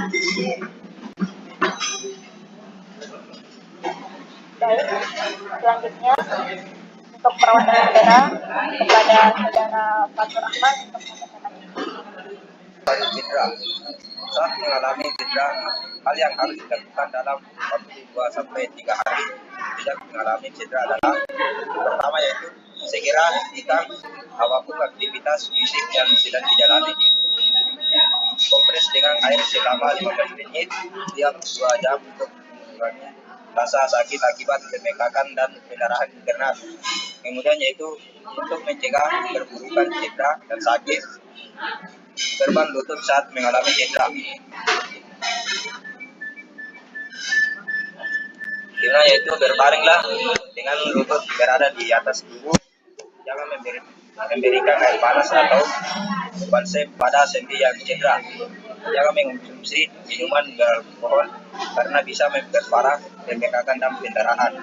Baik, selanjutnya untuk perawatan cedera kepada saudara Fatur Ahmad untuk mengatakan cedera. Saat mengalami cedera, hal yang harus dilakukan dalam waktu 2-3 hari tidak mengalami cedera adalah pertama yaitu segera hentikan apapun aktivitas fisik yang sedang dijalani. Kompres dengan air selama 15 menit tiap 2 jam untuk mengurangi rasa sakit akibat pembengkakan dan pendarahan internal. Kemudian yaitu untuk mencegah perburukan cedera dan sakit korban lutut saat mengalami cedera. Dimana yaitu berbaringlah dengan lutut berada di atas tubuh, jangan memberikan air panas atau balsem pada sendi yang cedera. Jangan mengonsumsi minuman beralkohol karena bisa memperparah pembengkakan dan pendarahan.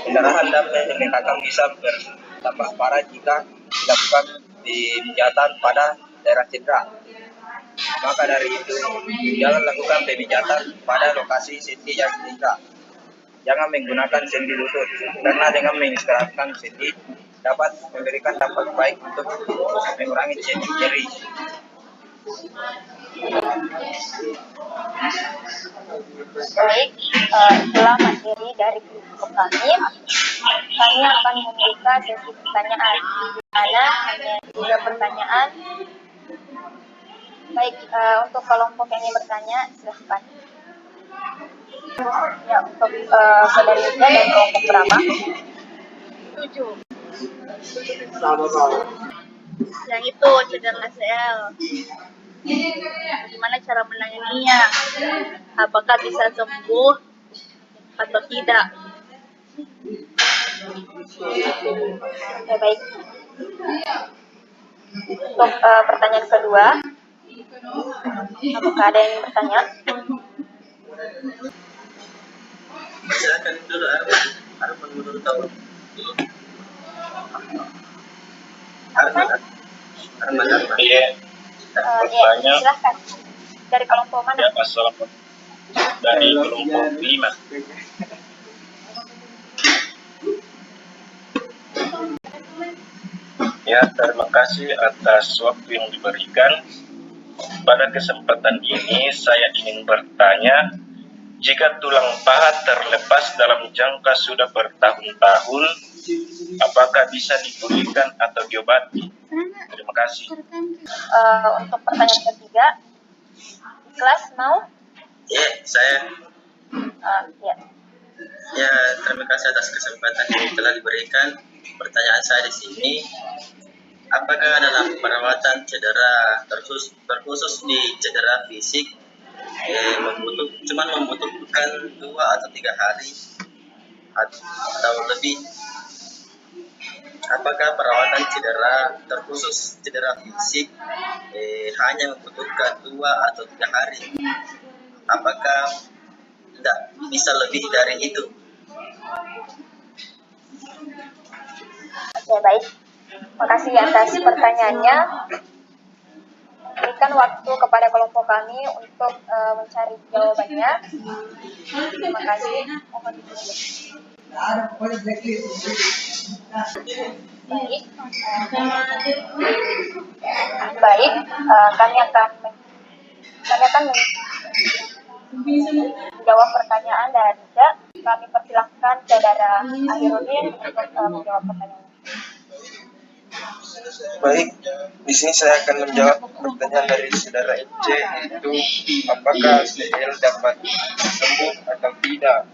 Pendarahan dan pembengkakan bisa bertambah parah jika dilakukan pemijatan pada daerah cedera. Maka dari itu, jangan lakukan pemijatan pada lokasi sendi yang cedera. Jangan menggunakan sendi lutut, karena dengan mengistirahatkan sendi dapat memberikan dampak baik untuk mengurangi nyeri. baik, itulah materi dari kelompok kami. Kami akan membuka sesi pertanyaan, di mana hanya 3 pertanyaan. Baik, untuk kelompok yang ingin bertanya, silahkan. Ya, untuk saudari Yuda dan kelompok berapa? 7. Yang itu cedera ACL. Bagaimana cara menanganinya? Apakah bisa sembuh atau tidak? Ya, baik. Untuk pertanyaan kedua, apakah ada yang ingin bertanya? Silakan dulu Arman menurut tahu. Arman. Iya. Ya, silahkan. Dari kelompok mana? Ya, assalamualaikum. Dari kelompok 5. Ya, terima kasih atas waktu yang diberikan. Pada kesempatan ini saya ingin bertanya, jika tulang paha terlepas dalam jangka sudah bertahun-tahun, apakah bisa dipulihkan atau diobati? Terima kasih. Untuk pertanyaan ketiga, kelas mau? Ya, saya. Ya. Ya, terima kasih atas kesempatan yang telah diberikan. Pertanyaan saya di sini, apakah dalam perawatan cedera terkhusus di cedera fisik membutuhkan 2 atau 3 hari atau lebih? Apakah perawatan cedera terkhusus cedera fisik hanya membutuhkan 2 atau 3 hari? Apakah tidak bisa lebih dari itu? Oke, baik. Makasih atas pertanyaannya. Berikan waktu kepada kelompok kami untuk mencari jawabannya. Terima kasih. Mohon ditunggu. Baik, kami akan menjawab pertanyaan dan kami persilahkan saudara Akhirudin untuk menjawab pertanyaan. Baik, di sini saya akan menjawab pertanyaan dari saudara MC, yaitu apakah ACL dapat sembuh atau tidak?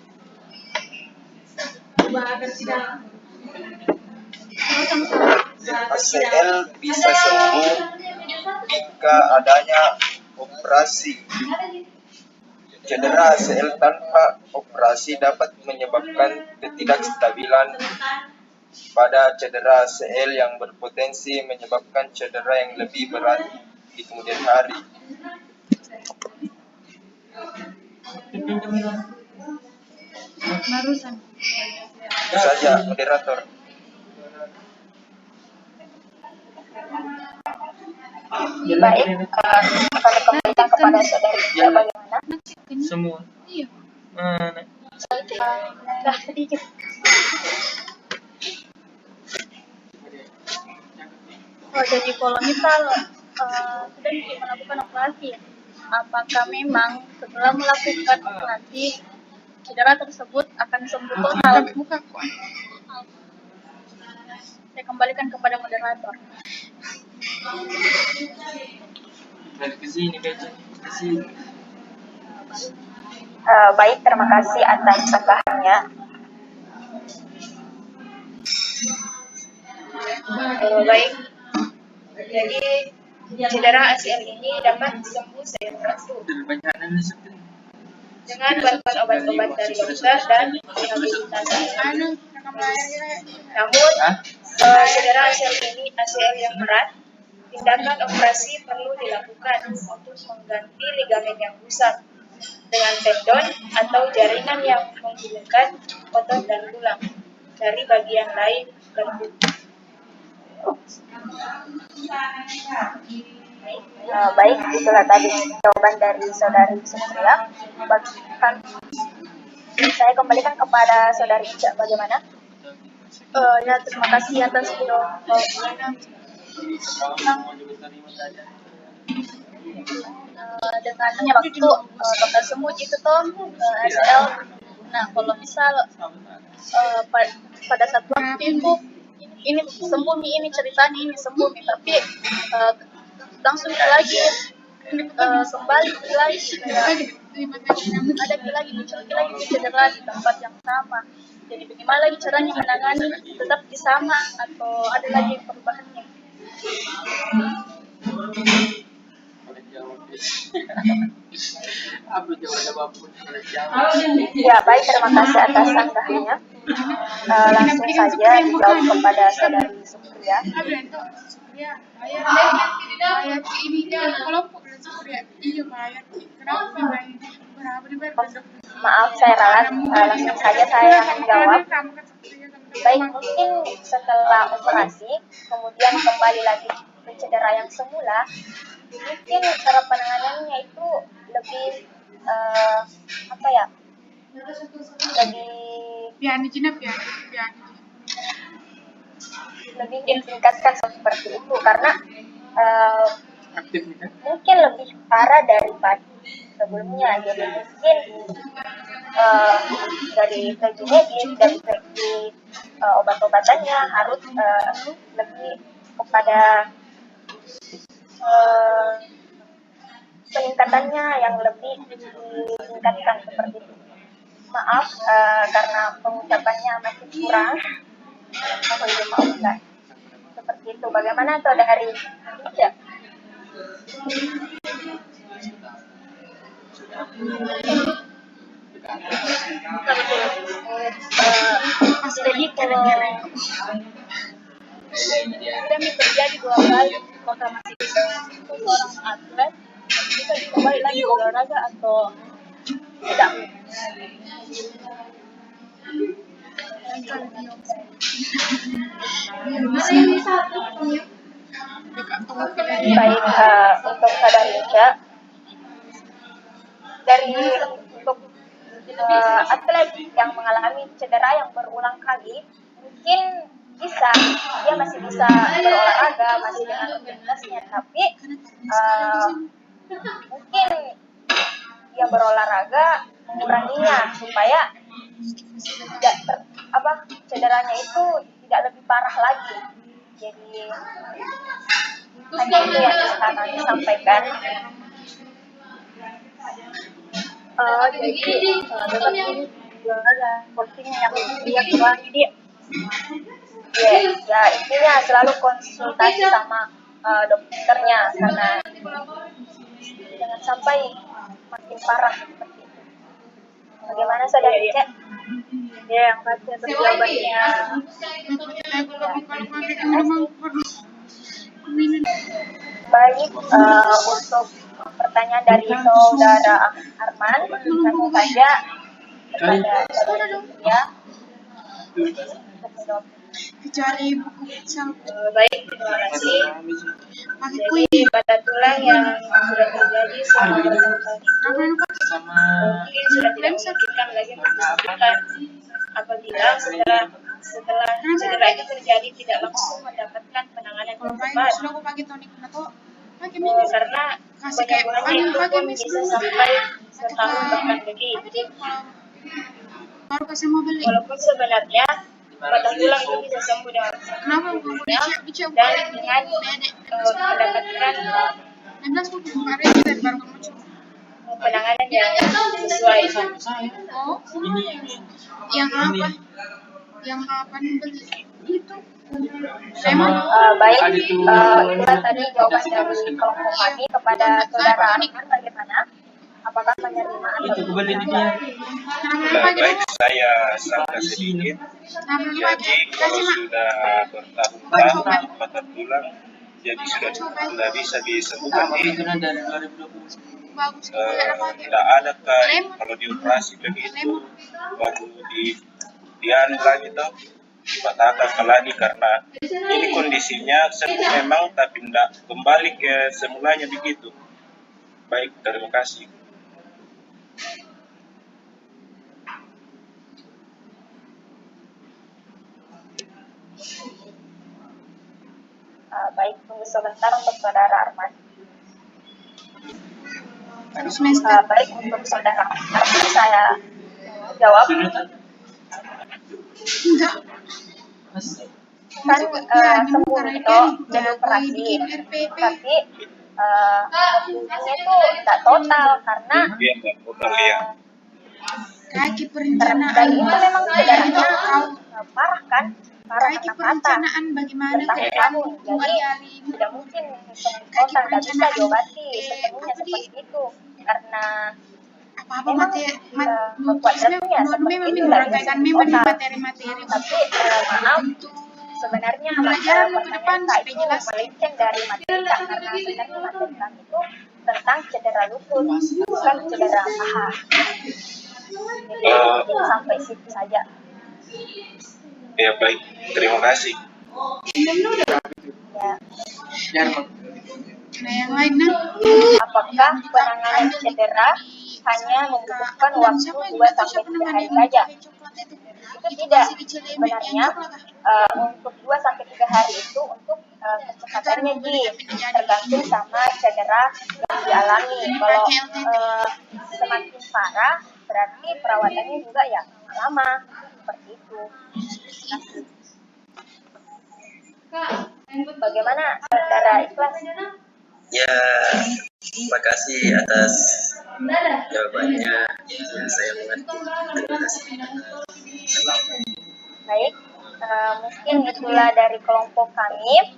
ACL bisa sembuh jika adanya operasi. Cedera ACL tanpa operasi dapat menyebabkan ketidakstabilan pada cedera ACL yang berpotensi menyebabkan cedera yang lebih berat di kemudian hari. Itu saja, moderator. Baik, akan dikembalikan kepada saudari Ica bagaimana? Semua. Mana? Dah sedikit. Oh, jadi kalau misal sudah melakukan operasi, apakah memang setelah melakukan operasi cedera tersebut akan sembuh total? Saya kembalikan kepada moderator. Baik, terima kasih atas tambahannya. Baik, jadi cedera ACL ini dapat sembuh sewaktu dengan bantuan obat-obat dari dokter dan rehabilitasi. Namun, cedera ACL yang berat, tindakan operasi perlu dilakukan untuk mengganti ligamen yang rusak dengan tendon atau jaringan yang menghubungkan otot dan tulang dari bagian lain tubuh. Baik, itulah tadi jawaban dari saudari Supriya. Saya kembalikan kepada saudari Ica, bagaimana? Ya, terima kasih atas jawabannya. Dengannya waktu dokter semut itu toh ACL. Nah, kalau misal pada saat waktu itu ini sembuh nih, ini ceritanya ini sembuh nih, tapi langsung lagi kembali lagi ada lagi muncul lagi cedera di tempat yang sama. Jadi bagaimana lagi caranya menangani, tetap di sama atau ada lagi perubahannya? Ya, baik, terima kasih atas sanggahnya. Langsung saja dijawab kepada saudari Supriya. Maaf, saya ralat. Langsung saja saya menjawab. Baik, mungkin setelah operasi, kemudian kembali lagi ke cedera yang semula, mungkin cara penanganannya itu lebih lebih ditingkatkan seperti itu karena mungkin lebih parah daripada sebelumnya. Jadi mungkin dari segi medis, dari segi obat-obatannya harus lebih kepada peningkatannya yang lebih ditingkatkan seperti itu. Maaf karena pengucapannya masih kurang, mohon dimaafkan. Seperti itu. Bagaimana saudari Ica? Jadi kalau sudah terjadi 2 kali, apakah masih bisa seorang atlet bisa kembali lagi olahraga atau tidak? Baik, untuk saudari Ica, untuk atlet yang mengalami cedera yang berulang kali, mungkin dia masih bisa berolahraga, masih dengan rutinitasnya, tapi mungkin dia berolahraga menguranginya supaya cederanya itu tidak lebih parah lagi. Jadi hanya itu yang bisa kami sampaikan. Jadi tetap ini porsinya yang dia kurangi dia. Ya, intinya selalu konsultasi sama dokternya karena jangan sampai makin parah seperti itu. Bagaimana saudari Ica? Ya, yang pasti atas jawabannya. Baik, untuk pertanyaan dari saudara Arman, langsung saja kepada saudara Supriya untuk menjawab. kecuali buku futsal Baik, terima kasih. pakai Jadi kuih. pada tulang yang sudah terjadi selama bertahun-tahun itu mungkin sudah tidak memungkinkan lagi untuk disembuhkan apabila setelah cedera itu terjadi tidak langsung mendapatkan penanganan Kalau yang pakai tepat. sudah aku pakai tonik atau pakai minyak. Karena Kasih kayak penyembuhannya itu pakai pun minyak bisa dulu. sampai setahun bahkan lebih. Tapi dia kalau baru kasih mau beli. Walaupun sebenarnya patah tulang itu bisa sembuh dengan Kenapa bukan boleh dicek dan dengan mendapatkan 16 buku hari kita baru kamu coba. penanganan yang sesuai. Oh, yang apa? Yang apa nih beli? Itu. Lemon. Baik, itulah tadi jawaban dari kelompok kami kepada saudara Arman. Bagaimana? Apakah menerima atau tidak? Baik, saya sangka sedikit. Jadi kalau sudah bertahun-tahun patah tulang, jadi sudah bisa disembuhkan. Bagus kalau Tidak ada kalau dioperasi begitu baru dianu lagi toh dipatahkan lagi karena ini kondisinya sembuh memang tapi tidak kembali ke semulanya begitu. Baik, terima kasih. Baik, tunggu sebentar untuk saudara Arman. Baik, untuk saudara Arman saya jawab. enggak. Kan sembuh itu jadi operasi, tapi sembuhnya itu tidak total karena Kaki perencanaan. dan itu memang cederanya parah kan, parah Kaki kata-kata perencanaan bagaimana ke depan bertahun-tahun, dua jadi hari. tidak mungkin sembuh total, tidak bisa diobati sepenuhnya seperti itu karena Apa-apa memang nutrisinya seperti memang itu merangkaikan memang di materi-materi. tapi maaf sebenarnya pembelajaran ke depan pertanyaan supaya itu jelas. melenceng dari materi Kak, karena sebenarnya materi kami itu tentang cedera lutut bukan cedera paha, jadi sampai situ saja. Ya baik, terima kasih. Ya. Nah yang lainnya Apakah penanganan cedera hanya membutuhkan waktu 2-3 hari saja? Itu tidak. Sebenarnya untuk 2-3 hari itu untuk kecepatannya tergantung sama cedera yang dialami. Kalau semakin parah berarti perawatannya juga ya lama seperti itu. Bagaimana saudara Ikhlas? Ya, terima kasih atas jawabannya yang saya mengerti. Terima kasih. Baik, mungkin itulah dari kelompok kami.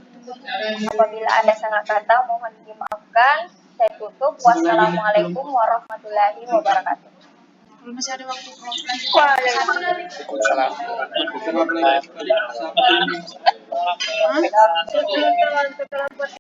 Apabila ada salah kata mohon dimaafkan. Saya tutup. Wassalamualaikum warahmatullahi wabarakatuh. kalau masih ada waktu kelompok lagi. Waalaikumsalam.